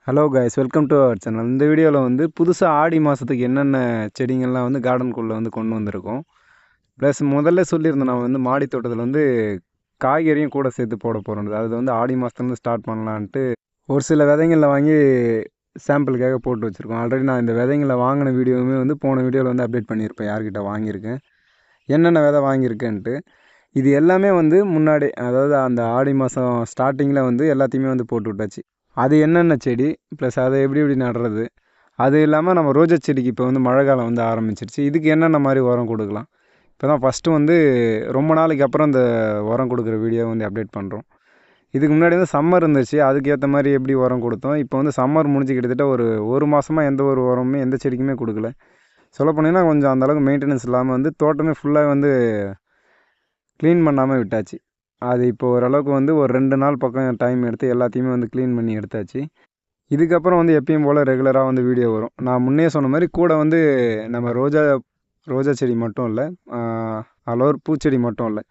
Hello guys, welcome to our channel. இந்த வீடியோவில் வந்து புதுசாக ஆடி மாதத்துக்கு என்னென்ன செடிங்கள்லாம் வந்து கார்டனுக்குள்ளே வந்து கொண்டு வந்திருக்கோம். ப்ளஸ் முதல்ல சொல்லியிருந்தேன், நான் வந்து மாடி தோட்டத்தில் வந்து காய்கறியும் கூட சேர்த்து போட போகிறோம். அது வந்து ஆடி மாதத்துலேருந்து ஸ்டார்ட் பண்ணலான்ட்டு ஒரு சில விதைங்களை வாங்கி சாம்பிளுக்காக போட்டு வச்சுருக்கோம். ஆல்ரெடி நான் இந்த விதைங்களை வாங்கின வீடியோவுமே வந்து போன வீடியோவில் வந்து அப்டேட் பண்ணியிருப்பேன், யார்கிட்ட வாங்கியிருக்கேன், என்னென்ன விதை வாங்கியிருக்கேன்ட்டு. இது எல்லாமே வந்து முன்னாடி, அதாவது அந்த ஆடி மாதம் ஸ்டார்டிங்கில் வந்து எல்லாத்தையுமே வந்து போட்டு விட்டாச்சு. அது என்னென்ன செடி ப்ளஸ் அதை எப்படி எப்படி நடுறது, அது இல்லாமல் நம்ம ரோஜா செடிக்கு இப்போ வந்து மழை காலம் வந்து ஆரம்பிச்சிருச்சு, இதுக்கு என்னென்ன மாதிரி உரம் கொடுக்கலாம். இப்போ தான் ஃபஸ்ட்டு வந்து ரொம்ப நாளைக்கு அப்புறம் இந்த உரம் கொடுக்குற வீடியோ வந்து அப்டேட் பண்ணுறோம். இதுக்கு முன்னாடி வந்து சம்மர் இருந்துச்சு, அதுக்கேற்ற மாதிரி எப்படி உரம் கொடுத்தோம். இப்போ வந்து சம்மர் முடிஞ்சு கிட்டத்தட்ட ஒரு மாதமாக எந்த ஒரு உரமுமே எந்த செடிக்குமே கொடுக்கல. சொல்ல போனீங்கன்னா கொஞ்சம் அந்தளவுக்கு மெயின்டெனன்ஸ் இல்லாமல் வந்து தோட்டமே ஃபுல்லாக வந்து க்ளீன் பண்ணாமல் விட்டாச்சு. அது இப்போ ஓரளவுக்கு வந்து ஒரு 2 நாள் பக்கம் டைம் எடுத்து எல்லாத்தையுமே வந்து க்ளீன் பண்ணி எடுத்தாச்சு. இதுக்கப்புறம் வந்து எப்பயும் போல் ரெகுலராக வந்து வீடியோ வரும். நான் முன்னே சொன்ன மாதிரி கூட வந்து நம்ம ரோஜா செடி மட்டும் இல்லை, ஒரு பூச்செடி மட்டும் இல்லை,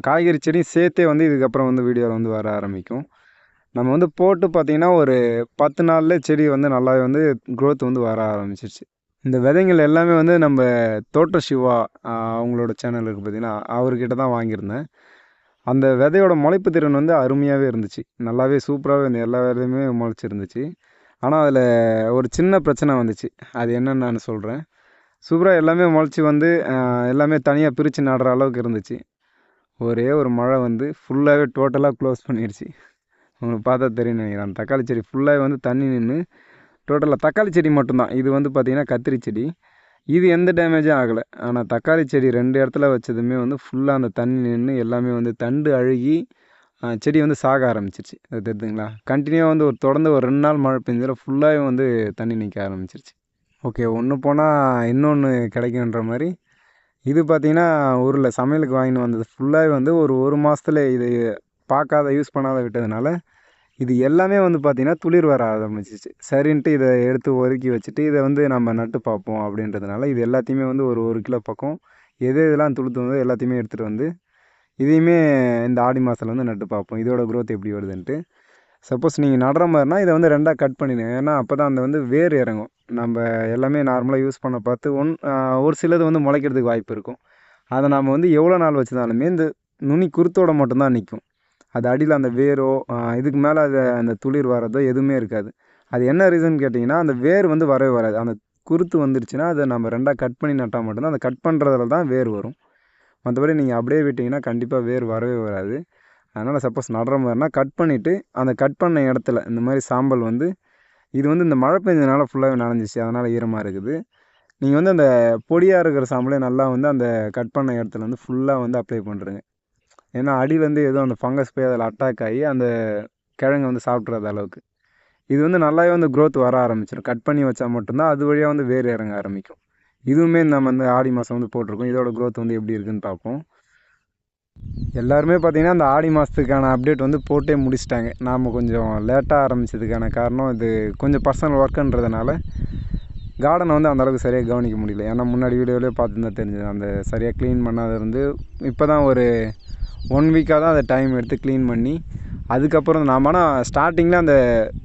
காய்கறி செடி சேர்த்தே வந்து இதுக்கப்புறம் வந்து வீடியோவில் வந்து வர ஆரம்பிக்கும். நம்ம வந்து போட்டு பார்த்திங்கன்னா ஒரு 10 நாள்லேயே செடி வந்து நல்லாவே வந்து க்ரோத் வந்து வர ஆரம்பிச்சிருச்சு. இந்த விதைங்கள் எல்லாமே வந்து நம்ம தோட்ட சிவா அவங்களோட சேனல் இருக்குது பார்த்திங்கன்னா, அவர்கிட்ட தான் வாங்கியிருந்தேன். அந்த விதையோட முளைப்பு திறன் வந்து அருமையாகவே இருந்துச்சு, நல்லாவே சூப்பராகவே இந்த எல்லா விதையுமே முளைச்சிருந்துச்சு. ஆனால் அதில் ஒரு சின்ன பிரச்சனை வந்துச்சு, அது என்னென்னு நான் சொல்கிறேன். சூப்பராக எல்லாமே முளைச்சி வந்து எல்லாமே தனியாக பிரித்து நடுற அளவுக்கு இருந்துச்சு. ஒரே ஒரு மழை வந்து ஃபுல்லாகவே டோட்டலாக க்ளோஸ் பண்ணிடுச்சு. உங்களுக்கு பார்த்தா தெரியும் நினைக்கிறேன், தக்காளி செடி ஃபுல்லாகவே வந்து தண்ணி நின்று டோட்டலாக தக்காளி செடி மட்டும்தான். இது வந்து பார்த்திங்கன்னா கத்திரி செடி, இது எந்த டேமேஜும் ஆகலை. ஆனால் தக்காளி செடி 2 இடத்துல வச்சதுமே வந்து ஃபுல்லாக அந்த தண்ணி நின்று எல்லாமே வந்து தண்டு அழுகி செடி வந்து சாக ஆரம்பிச்சிருச்சு. அது தெரியுதுங்களா, கண்டினியூவாக வந்து தொடர்ந்து ஒரு 2 நாள் மழை பெஞ்சதில் ஃபுல்லாகவே வந்து தண்ணி நிற்க ஆரம்பிச்சிருச்சு. ஓகே, ஒன்று போனால் இன்னொன்று கிடைக்குன்ற மாதிரி இது பார்த்திங்கன்னா ஊரில் சமையலுக்கு வாங்கின்னு வந்தது ஃபுல்லாகவே வந்து ஒரு மாதத்துல இது பார்க்காத யூஸ் பண்ணாத விட்டதுனால இது எல்லாமே வந்து பார்த்திங்கன்னா துளிர் வர ஆரம்பிச்சிச்சு. சரின்ட்டு இதை எடுத்து ஒதுக்கி வச்சுட்டு இதை வந்து நம்ம நட்டு பார்ப்போம் அப்படின்றதுனால இது எல்லாத்தையுமே வந்து ஒரு கிலோ பக்கம் இதெல்லாம் துளுத்து வந்து எல்லாத்தையுமே எடுத்துகிட்டு வந்து இதையுமே இந்த ஆடி மாதத்தில் வந்து நட்டு பார்ப்போம், இதோட க்ரோத் எப்படி வருதுன்ட்டு. சப்போஸ் நீங்கள் நடுற மாதிரினா இதை வந்து 2ஆக கட் பண்ணிடுங்க, ஏன்னா அப்போ தான் அந்த வந்து வேர் இறங்கும். நம்ம எல்லாமே நார்மலாக யூஸ் பண்ண பார்த்து ஒரு சிலது வந்து முளைக்கிறதுக்கு வாய்ப்பு இருக்கும். அதை நம்ம வந்து எவ்வளோ நாள் வச்சுருந்தாலுமே இந்த நுனி குருத்தோடு மட்டும்தான் நிற்கும். அது அடியில் அந்த வேரோ இதுக்கு மேலே அந்த துளிர் வர்றதோ எதுவுமே இருக்காது. அது என்ன ரீசன் கேட்டிங்கன்னா, அந்த வேர் வந்து வரவே வராது. அந்த குருத்து வந்துருச்சுன்னா அதை நம்ம 2ஆக கட் பண்ணி நட்டால் மட்டும்தான், அந்த கட் பண்ணுறதுல தான் வேர் வரும். மற்றபடி நீங்கள் அப்படியே விட்டிங்கன்னா கண்டிப்பாக வேர் வரவே வராது. அதனால் சப்போஸ் நடுற மாதிரினா கட் பண்ணிவிட்டு அந்த கட் பண்ண இடத்துல இந்த மாதிரி சாம்பல் வந்து இது வந்து இந்த மழை பெஞ்சதுனால ஃபுல்லாகவே நனைஞ்சிச்சு, அதனால் ஈரமாக இருக்குது. நீங்கள் வந்து அந்த பொடியாக இருக்கிற சாம்பலே நல்லா வந்து அந்த கட் பண்ண இடத்துல வந்து ஃபுல்லாக வந்து அப்ளை பண்ணுறேங்க. ஏன்னா அடியிலேருந்து எதுவும் அந்த ஃபங்கஸ் போய் அதில் அட்டாக் ஆகி அந்த கிழங்கு வந்து சாப்பிட்றது அளவுக்கு இது வந்து நல்லாவே வந்து க்ரோத் வர ஆரம்பிச்சிடும். கட் பண்ணி வச்சா மட்டும்தான் அது வழியாக வந்து வேர் இறங்க ஆரம்பிக்கும். இதுவுமே நம்ம வந்து ஆடி மாதம் வந்து போட்டிருக்கோம், இதோட க்ரோத் வந்து எப்படி இருக்குதுன்னு பார்ப்போம். எல்லாருமே பார்த்திங்கன்னா அந்த ஆடி மாதத்துக்கான அப்டேட் வந்து போட்டே முடிச்சிட்டாங்க. நாம் கொஞ்சம் லேட்டாக ஆரம்பித்ததுக்கான காரணம் இது கொஞ்சம் பர்சனல் ஒர்க்குன்றதுனால கார்டனை வந்து அந்தளவுக்கு சரியாக கவனிக்க முடியல. ஏன்னா முன்னாடி வீடியோவிலே பார்த்துருந்தா தெரிஞ்சது, அந்த சரியாக க்ளீன் பண்ணாத இருந்து இப்போ தான் ஒரு 1 வீக்காக தான் அதை டைம் எடுத்து க்ளீன் பண்ணி அதுக்கப்புறம் நாம் ஆனால் ஸ்டார்டிங்கில் அந்த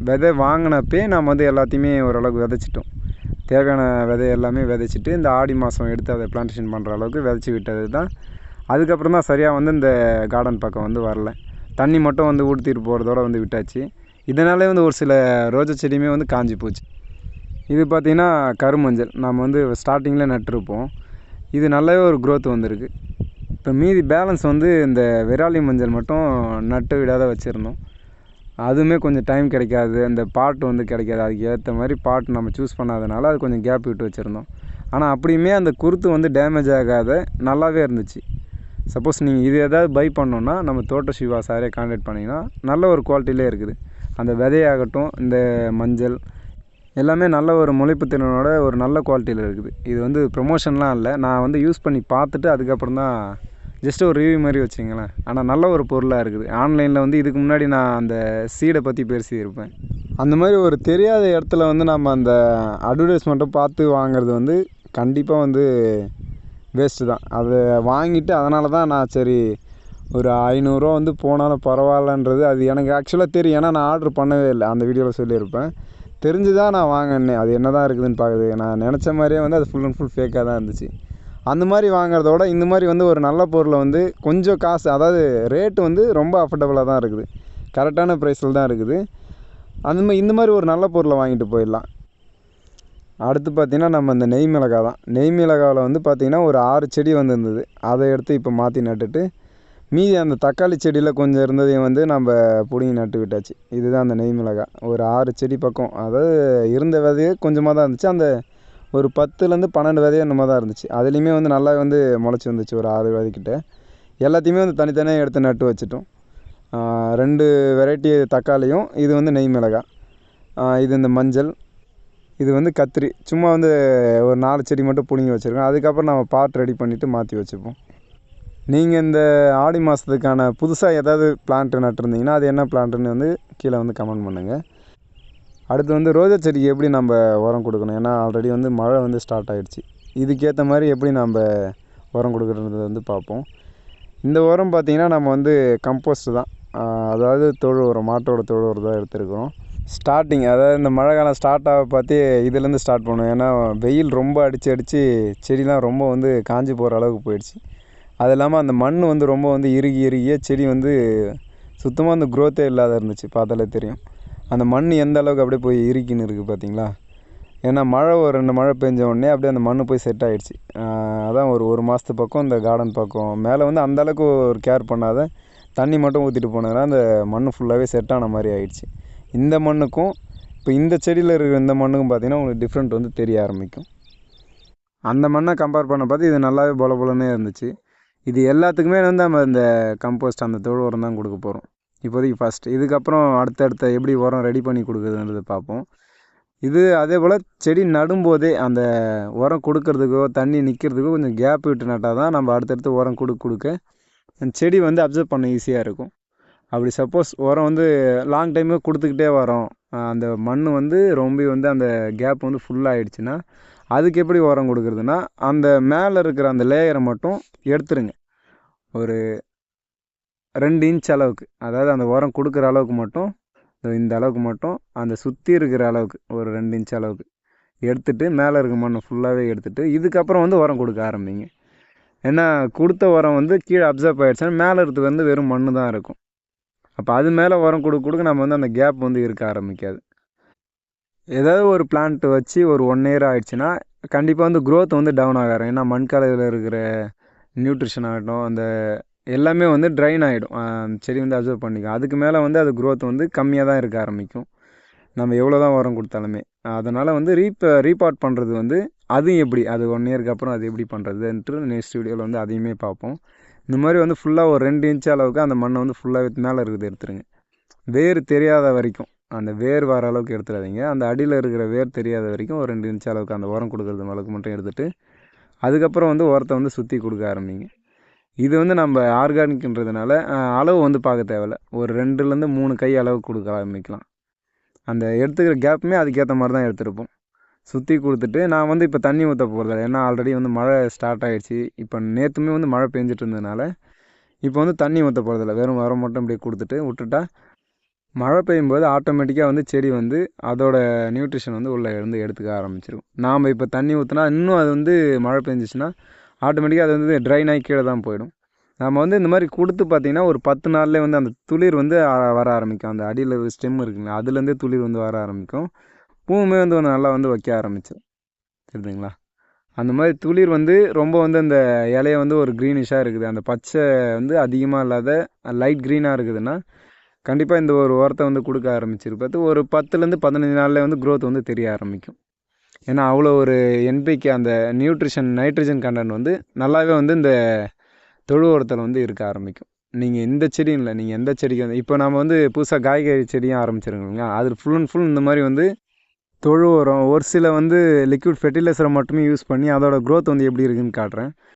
விதை வாங்கினப்பே நாம் வந்து எல்லாத்தையுமே ஓரளவுக்கு விதைச்சிட்டோம். தேவையான விதை எல்லாமே விதைச்சிட்டு இந்த ஆடி மாதம் எடுத்து அதை பிளான்டேஷன் பண்ணுற அளவுக்கு விதைச்சி விட்டது தான். அதுக்கப்புறம் தான் சரியாக வந்து இந்த கார்டன் பக்கம் வந்து வரல, தண்ணி மட்டும் வந்து ஊற்றிட்டு போகிறதோட வந்து விட்டாச்சு. இதனாலே வந்து ஒரு சில ரோஜா செடியுமே வந்து காஞ்சி போச்சு. இது பார்த்திங்கன்னா கருமஞ்சள் நாம் வந்து ஸ்டார்டிங்கில் நட்டுருப்போம், இது நல்லாவே ஒரு க்ரோத் வந்திருக்கு. இப்போ மீதி பேலன்ஸ் வந்து இந்த விராலி மஞ்சள் மட்டும் நட்டு விடாத வச்சுருந்தோம். அதுவுமே கொஞ்சம் டைம் கிடைக்காது, அந்த பாட்டு வந்து கிடைக்காது, அதுக்கு ஏற்ற மாதிரி பாட்டு நம்ம சூஸ் பண்ணாதனால அது கொஞ்சம் கேப் விட்டு வச்சுருந்தோம். ஆனால் அப்படியுமே அந்த குருத்து வந்து டேமேஜ் ஆகாத நல்லாவே இருந்துச்சு. சப்போஸ் நீங்கள் இது எதாவது பை பண்ணோன்னா நம்ம தோட்ட சிவா சாரே கான்டாக்ட் பண்ணிங்கன்னா நல்ல ஒரு குவாலிட்டியிலே இருக்குது. அந்த விதையாகட்டும் இந்த மஞ்சள் எல்லாமே நல்ல ஒரு முளைப்பு திறனோட ஒரு நல்ல குவாலிட்டியில் இருக்குது. இது வந்து ப்ரொமோஷன்லாம் இல்லை, நான் வந்து யூஸ் பண்ணி பார்த்துட்டு அதுக்கப்புறம் தான் ஜஸ்ட்டு ஒரு ரிவ்யூ மாதிரி வச்சுங்களேன். ஆனால் நல்ல ஒரு பொருளாக இருக்குது. ஆன்லைனில் வந்து இதுக்கு முன்னாடி நான் அந்த சீடை பற்றி பேசியிருப்பேன். அந்த மாதிரி ஒரு தெரியாத இடத்துல வந்து நம்ம அந்த அட்வர்டைஸ்மெண்ட்டை பார்த்து வாங்குறது வந்து கண்டிப்பாக வந்து வேஸ்ட்டு தான். அதை வாங்கிட்டு அதனால தான் நான் சரி ஒரு 500 வந்து போனாலும் பரவாயில்லன்றது அது எனக்கு ஆக்சுவலாக தெரியும். ஏன்னா நான் ஆர்டர் பண்ணவே இல்லை, அந்த வீடியோவில் சொல்லியிருப்பேன். தெரிஞ்சு தான் நான் வாங்கினேன். அது என்ன தான் இருக்குதுன்னு பார்க்குறது. நான் நினச்ச மாதிரியே வந்து அது ஃபுல் அண்ட் ஃபுல் ஃபேக்காக தான் இருந்துச்சு. அந்த மாதிரி வாங்குறதோட இந்த மாதிரி வந்து ஒரு நல்ல பொருளை வந்து கொஞ்சம் காசு, அதாவது ரேட்டு வந்து ரொம்ப அஃபோர்டபுளாக தான் இருக்குது, கரெக்டான ப்ரைஸில் தான் இருக்குது. இந்த மாதிரி ஒரு நல்ல பொருளை வாங்கிட்டு போயிடலாம். அடுத்து பார்த்திங்கன்னா நம்ம இந்த நெய் மிளகாய் தான். நெய் மிளகாவில் வந்து பார்த்திங்கன்னா ஒரு 6 செடி வந்துருந்தது. அதை எடுத்து இப்போ மாற்றி நட்டுட்டு மீதி அந்த தக்காளி செடியில் கொஞ்சம் இருந்ததையும் வந்து நம்ம பிடுங்கி நட்டு விட்டாச்சு. இதுதான் அந்த நெய் மிளகாய். ஒரு 6 செடி பக்கம், அதாவது இருந்த விதையே கொஞ்சமாக தான் இருந்துச்சு. அந்த ஒரு 10லேருந்து 12 விதையே என்னமோ தான் இருந்துச்சு. அதுலேயுமே வந்து நல்லா வந்து முளைச்சி வந்துச்சு ஒரு 6 விதைக்கிட்ட. எல்லாத்தையுமே வந்து தனித்தனியாக எடுத்து நட்டு வச்சுட்டோம். 2 வெரைட்டி தக்காளியும், இது வந்து நெய் மிளகாய், இது இந்த மஞ்சள், இது வந்து கத்திரி. சும்மா வந்து ஒரு 4 செடி மட்டும் பிடுங்கி வச்சுருக்கோம். அதுக்கப்புறம் நம்ம பாட் ரெடி பண்ணிவிட்டு மாற்றி வச்சுப்போம். நீங்கள் இந்த ஆடி மாதத்துக்கான புதுசாக ஏதாவது பிளான்ட்டு நட்டுருந்தீங்கன்னா அது என்ன பிளான்ட்டுன்னு வந்து கீழே வந்து கமெண்ட் பண்ணுங்கள். அடுத்து வந்து ரோஜா செடிக்கு எப்படி நம்ம உரம் கொடுக்கணும், ஏன்னா ஆல்ரெடி வந்து மழை வந்து ஸ்டார்ட் ஆகிடுச்சு. இதுக்கேற்ற மாதிரி எப்படி நம்ம உரம் கொடுக்குறது வந்து பார்ப்போம். இந்த உரம் பார்த்திங்கன்னா நம்ம வந்து கம்போஸ்ட்டு தான், அதாவது தொழு உரம், மாட்டோட தொழு உரம் தான் எடுத்துருக்கிறோம். ஸ்டார்டிங், அதாவது இந்த மழை காலம் ஸ்டார்ட் ஆக பார்த்து இதுலேருந்து ஸ்டார்ட் பண்ணுவோம். ஏன்னா வெயில் ரொம்ப அடித்து செடிலாம் ரொம்ப வந்து காஞ்சி போகிற அளவுக்கு போயிடுச்சு. அது இல்லாமல் அந்த மண் வந்து ரொம்ப வந்து இறுகிய செடி வந்து சுத்தமாக அந்த க்ரோத்தே இல்லாத இருந்துச்சு. பார்த்தாலே தெரியும் அந்த மண் எந்த அளவுக்கு அப்படியே போய் இறுக்கின்னு இருக்குது பார்த்தீங்களா. ஏன்னா மழை ஒரு 2 மழை பெஞ்ச உடனே அப்படியே அந்த மண் போய் செட் ஆகிடுச்சு. அதான் ஒரு மாதத்து பக்கம் இந்த கார்டன் பக்கம் மேலே வந்து அந்தளவுக்கு ஒரு கேர் பண்ணாத தண்ணி மட்டும் ஊற்றிட்டு போனதுனால அந்த மண் ஃபுல்லாகவே செட் ஆன மாதிரி ஆகிடுச்சு. இந்த மண்ணுக்கும் இப்போ இந்த செடியில் இருக்கிற இந்த மண்ணுக்கும் பார்த்திங்கன்னா உங்களுக்கு டிஃப்ரெண்ட் வந்து தெரிய ஆரம்பிக்கும். அந்த மண்ணை கம்பேர் பண்ண பார்த்து இது நல்லாவே பொலன்னு இருந்துச்சு. இது எல்லாத்துக்குமே வந்து நம்ம இந்த கம்போஸ்ட், அந்த தொழு உரம் தான் கொடுக்க போகிறோம் இப்போதைக்கு ஃபஸ்ட்டு. இதுக்கப்புறம் அடுத்தடுத்த எப்படி உரம் ரெடி பண்ணி கொடுக்குறதுன்றதை பார்ப்போம். இது அதே போல் செடி நடும்போதே அந்த உரம் கொடுக்கறதுக்கோ தண்ணி நிற்கிறதுக்கோ கொஞ்சம் கேப் விட்டு நட்டால் தான் நம்ம அடுத்தடுத்து உரம் கொடுக்க அந்த செடி வந்து அப்சர்வ் பண்ண ஈஸியாக இருக்கும். அப்படி சப்போஸ் உரம் வந்து லாங் டைமு கொடுத்துக்கிட்டே வரோம், அந்த மண் வந்து ரொம்ப வந்து அந்த கேப் வந்து ஃபுல்லாகிடுச்சுன்னா அதுக்கு எப்படி உரம் கொடுக்குறதுனா, அந்த மேலே இருக்கிற அந்த லேயரை மட்டும் எடுத்துருங்க. ஒரு 2 இன்ச் அளவுக்கு, அதாவது அந்த உரம் கொடுக்குற அளவுக்கு மட்டும், இந்த அளவுக்கு மட்டும் அந்த சுற்றி இருக்கிற அளவுக்கு ஒரு 2 இன்ச் அளவுக்கு எடுத்துகிட்டு மேலே இருக்க மண்ணை ஃபுல்லாகவே எடுத்துகிட்டு இதுக்கப்புறம் வந்து உரம் கொடுக்க ஆரம்பிங்க. ஏன்னா கொடுத்த உரம் வந்து கீழே அப்சர்வ் ஆகிடுச்சுன்னா மேலே இருக்கிறது வந்து வெறும் மண் தான் இருக்கும். அப்போ அது மேலே உரம் கொடுக்க நம்ம வந்து அந்த கேப் வந்து இருக்க ஆரம்பிக்காது. ஏதாவது ஒரு பிளான்ட் வச்சு ஒரு 1 இயர் ஆகிடுச்சுன்னா கண்டிப்பாக வந்து க்ரோத் வந்து டவுன் ஆகாரம். ஏன்னா மண்கலவையில் இருக்கிற நியூட்ரிஷன் ஆகட்டும், அந்த எல்லாமே வந்து ட்ரைன் ஆகிடும், செடி வந்து அப்சர்வ் பண்ணிக்கும். அதுக்கு மேலே வந்து அது க்ரோத் வந்து கம்மியாக தான் இருக்க ஆரம்பிக்கும் நம்ம எவ்வளோ தான் உரம் கொடுத்தாலுமே. அதனால் வந்து ரீபாட் பண்ணுறது வந்து அதுவும் எப்படி, அது 1 இயருக்கு அப்புறம் அது எப்படி பண்ணுறதுன்ட்டு நெக்ஸ்ட் வீடியோவில் வந்து அதையுமே பார்ப்போம். இந்த மாதிரி வந்து ஃபுல்லாக ஒரு 2 இன்ச் அளவுக்கு அந்த மண்ணை வந்து ஃபுல்லாகவே மேலே இருக்கிறது எடுத்துருங்க. வேர் தெரியாத வரைக்கும், அந்த வேர் வர அளவுக்கு எடுத்துடாதீங்க. அந்த அடியில் இருக்கிற வேர் தெரியாத வரைக்கும் ஒரு 2 இன்ச் அளவுக்கு அந்த உரம் கொடுக்குறது அளவுக்கு மட்டும் எடுத்துகிட்டு அதுக்கப்புறம் வந்து உரத்தை வந்து சுற்றி கொடுக்க ஆரம்பிங்க. இது வந்து நம்ம ஆர்கானிக்ன்றதுனால அளவு வந்து பார்க்க தேவையில்ல. ஒரு 2லேருந்து 3 கை அளவு கொடுக்க ஆரம்பிக்கலாம். அந்த எடுத்துக்கிற கேப்புமே அதுக்கேற்ற மாதிரி தான் எடுத்துருப்போம். சுற்றி கொடுத்துட்டு நான் வந்து இப்போ தண்ணி ஊற்ற போகிறதில்ல. ஏன்னா ஆல்ரெடி வந்து மழை ஸ்டார்ட் ஆகிடுச்சு. இப்போ நேற்றுமே வந்து மழை பெஞ்சிட்டு இருந்ததுனால இப்போ வந்து தண்ணி ஊற்ற போகிறதில்ல. வெறும் உரம் மட்டும் அப்படியே கொடுத்துட்டு விட்டுட்டா மழை பெய்யும்போது ஆட்டோமேட்டிக்காக வந்து செடி வந்து அதோட நியூட்ரிஷன் வந்து உள்ளே இருந்து எடுத்துக்க ஆரம்பிச்சிடும். நாம் இப்போ தண்ணி ஊற்றினா இன்னும் அது வந்து மழை பெஞ்சிச்சுன்னா ஆட்டோமேட்டிக்காக அது வந்து ட்ரைன் ஆகி கீழே தான் போயிடும். நம்ம வந்து இந்த மாதிரி கொடுத்து பார்த்திங்கன்னா ஒரு 10 நாள்லேயே வந்து அந்த துளிர் வந்து வர ஆரம்பிக்கும். அந்த அடியில் ஸ்டெம் இருக்குங்களா, அதுலேருந்தே துளிர் வந்து வர ஆரம்பிக்கும். பூவுமே வந்து நல்லா வந்து வைக்க ஆரம்பிச்சிடும். தெரியுதுங்களா? அந்த மாதிரி துளிர் வந்து ரொம்ப வந்து அந்த இலையை வந்து ஒரு க்ரீனிஷாக இருக்குது, அந்த பச்சை வந்து அதிகமாக இல்லாத லைட் க்ரீனாக இருக்குதுன்னா கண்டிப்பாக இந்த ஒரு உரத்தை வந்து கொடுக்க ஆரம்பிச்சிருப்பது ஒரு 10லேருந்து 15 நாளில் வந்து க்ரோத் வந்து தெரிய ஆரம்பிக்கும். ஏன்னா அவ்வளோ ஒரு என்பிகே, அந்த நியூட்ரிஷன் நைட்ரஜன் கண்டென்ட் வந்து நல்லாவே வந்து இந்த தொழு உரத்தில் வந்து இருக்க ஆரம்பிக்கும். நீங்கள் இந்த செடியும் இல்லை, நீங்கள் எந்த செடிக்கு வந்து இப்போ நம்ம வந்து புதுசாக காய்கறி செடியும் ஆரம்பிச்சிருக்கோங்க, அது ஃபுல் அண்ட் ஃபுல் இந்த மாதிரி வந்து தொழு உரம், ஒரு சில வந்து லிக்விட் ஃபெர்டிலைசரை மட்டுமே யூஸ் பண்ணி அதோட க்ரோத் வந்து எப்படி இருக்குதுன்னு காட்டுறேன்.